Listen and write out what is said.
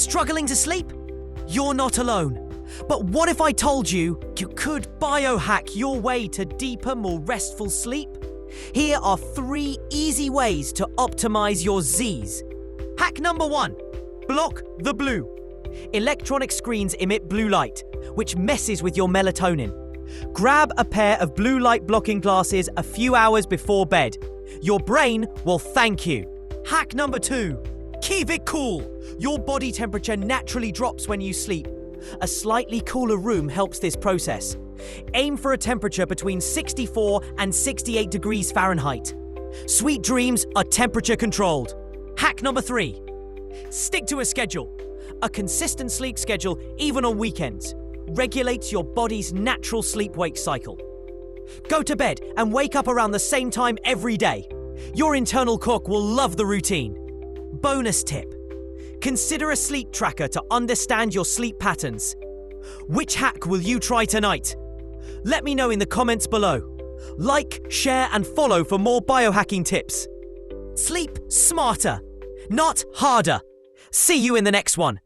Struggling to sleep? You're not alone. But what if I told you you could biohack your way to deeper, more restful sleep? Here are 3 easy ways to optimize your Z's. Hack number 1. Block the blue. Electronic screens emit blue light, which messes with your melatonin. Grab a pair of blue light blocking glasses a few hours before bed. Your brain will thank you. Hack number 2. Keep it cool. Your body temperature naturally drops when you sleep. A slightly cooler room helps this process. Aim for a temperature between 64 and 68 degrees Fahrenheit. Sweet dreams are temperature controlled. Hack number 3. Stick to a schedule. A consistent sleep schedule, even on weekends, regulates your body's natural sleep-wake cycle. Go to bed and wake up around the same time every day. Your internal clock will love the routine. Bonus tip. Consider a sleep tracker to understand your sleep patterns. Which hack will you try tonight? Let me know in the comments below. Like, share, and follow for more biohacking tips. Sleep smarter, not harder. See you in the next one.